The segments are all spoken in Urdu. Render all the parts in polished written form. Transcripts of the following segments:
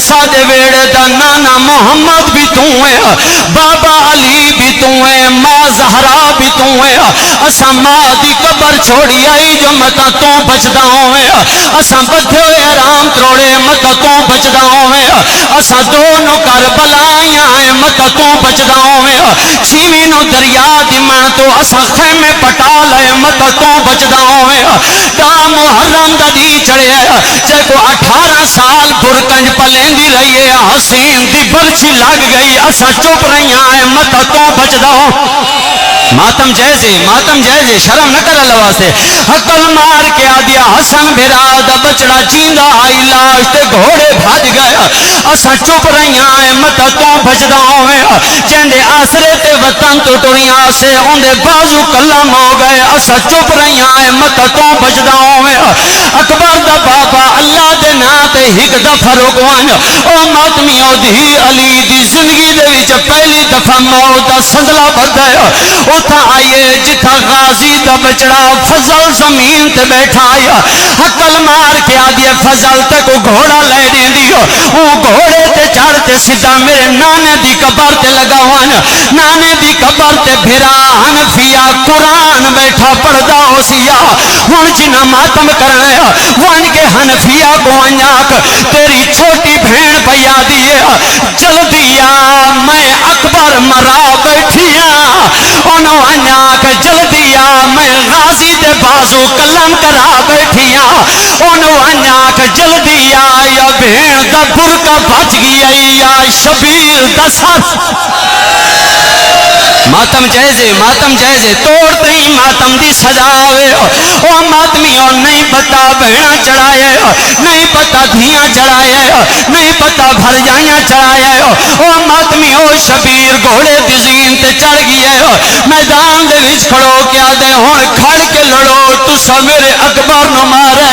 سادے ویڑے دا نانا محمد بھی تو ہے بابا علی بھی تو ہے ماں زہرا بھی تو ہے اسا ماں دی قبر چھوڑی آئی جو متا تو بچدا ہوئے اسا بدھے ہوئے حرام تروڑے متا تو بچدا ہوئے اسا دونوں کربلا آئیاں ہیں متا تو بچدا ہوئے چھیویں نو دریا دی من تو اسا خیمے پٹا لے متا تو بچدا ہوئے دا محرم دا دی چڑھے چاہے کو 18 سال برکنج پلیندی رہی ہے حسین دی برچی لگ گئی اسا چپ رہیاں ہیں متا تو بچدا ہو ماتم جائزے شرم نہ کر اللہ واسطے حقل مار کے آدیا حسن بھیرا دا بچڑا چیندہ آئی لاش تے گھوڑے بھاج گیا اسا چپ رہیاں ہیں متا تو بچدا ہوئے چندے آسرے تے وطن تو ٹوریاں سے اندے بازو کلم ہو گئے اسا چپ رہیاں ہیں متا تو بچدا ہوئے اکبر دا بابا اللہ دے ناتے ہک دفع رکوان او ماتمیوں دی علی دی زندگی دے وچ پہلی دفع موت دا سنگلا بدھایا اتھا آئیے جتھا غازی دا بچڑا فضل زمین تے بیٹھا آیا حقل مار کے آدھیا فضل تے کو گھوڑا لے دیں دیو وہ گھوڑے تے چڑھتے سیدھا میرے نانے دی قبر تے لگا ہوان نانے دی قبر تے بھرا حنفیہ قرآن بیٹھا پڑھدا ہو سیا ہن جنہ ماتم کرنا ہے وان کے حنفیہ کو انجاک تیری چھوٹی بھین پیا دیئے جلدی آ میں اکبر مرا بیٹھیا انہوں انیاک جلدی آ میں غازی دے بازو کلم کرا بیٹھیا انہوں انیاک جلدی آ یا بھین دا برکا بچ گیا یا شبیر دا ساتھ ماتم جائزے توڑتے ہی ماتم دی سجاوے او ماتمیوں نہیں پتا بہنا چڑھائے نہیں پتا دھیاں چڑھائے نہیں پتا بھر جائیاں چڑھائے او ماتمیوں شبیر گھوڑے دی زین تے چڑھ گئے میدان دے وچ کھڑو کیا دے ہن کھڑ کے لڑو تسا میرے اکبر نو مارے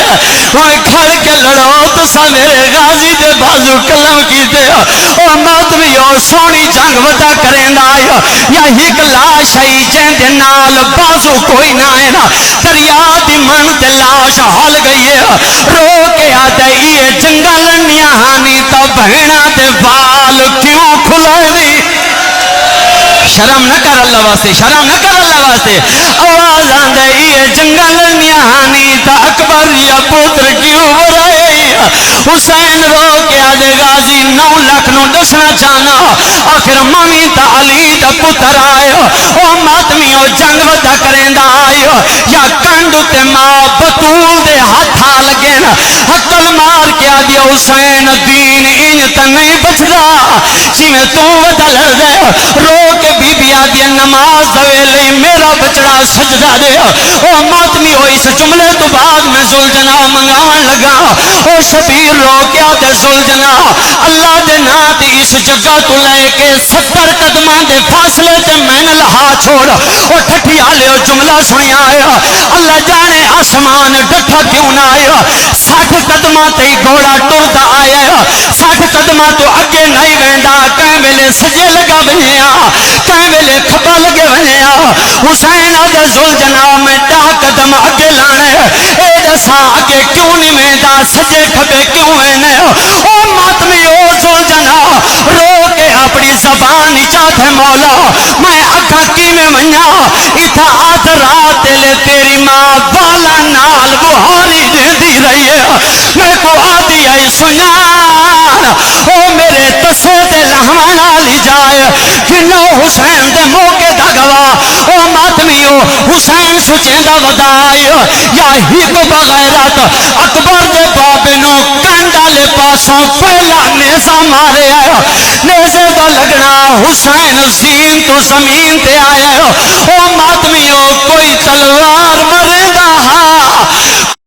ہن کھڑ کے لڑو تسا میرے غازی دے بازو کلم کیتے او ماتمیوں سونی جنگ ودا کریندا آیا یا ہک لاش آئی جیندے نال بازو کوئی نہ ہے نا دریا دی من تے لاش ہل گئی ہے رو کے آدھے یہ جنگل نیانی تا بہنا دے بال کیوں کھلائے دی شرم نہ کر اللہ واسطے آواز آندے یہ جنگل نیانی تا اکبر یا پتر کیوں برائے حسین رو کے آدھے غازی 9 لاکھ نو دسنا چاہنا آخر ممی تا علی دا پتر آئے او ماتمیوں جنگ ودا کریں دا آئے یا کنڈ تے ماں بطول دے ہاتھا لگے نا حقل مار کے آدھے حسین دین انت نہیں بچدا جی میں تو ودا لڑ دے رو کے بی بی آدھے نماز دوے لئی میرا بچڑا سجدہ دے او ماتمی ہو اس جملے تو بعد میں زلجنا منگاون لگا او شبیر رو کیا دے زلجنا اللہ دے ناتی اس جگہ تو لے کے 70 قدمان دے فاصلے تے میں نے لہا چھوڑ او ٹھٹی آلے او جملہ سنی آیا اللہ جانے آسمان ڈٹھا کیوں نہ آیا 60 قدمان تے گھوڑا ٹرتا آیا 60 قدمان تو اگے نہیں ویندا کہیں ویلے سجے لگا بنیا کہیں ویلے کھپا لگے بنیا حسین آدھے زلجنا میں 10 قدم اگے لانے اے دسا اگے کیوں نہیں ویندا سجے کھپے کیوں وینے او ماتمی او زلجنا رو کے اپنی زبان چاہتے مولا میں اکھا کی میں منیا اتھا آدھ رات لے تیری ماں بالا نال بہاری دے دی رہی ہے میں کو آدھی آئی سنان او میرے تسے دے لہمانا لی جائے کنو حسین دے موقع دا گوا او ماتمیو حسین سچیں دا ودائی یا ہی کو بغیرت اکبر دے بابنو کنڈا لے پاسوں پہلا نیزہ مارے آیا نیزے دا لگنا حسین زین تو زمین تے آیا او ماتمیو کوئی تلوار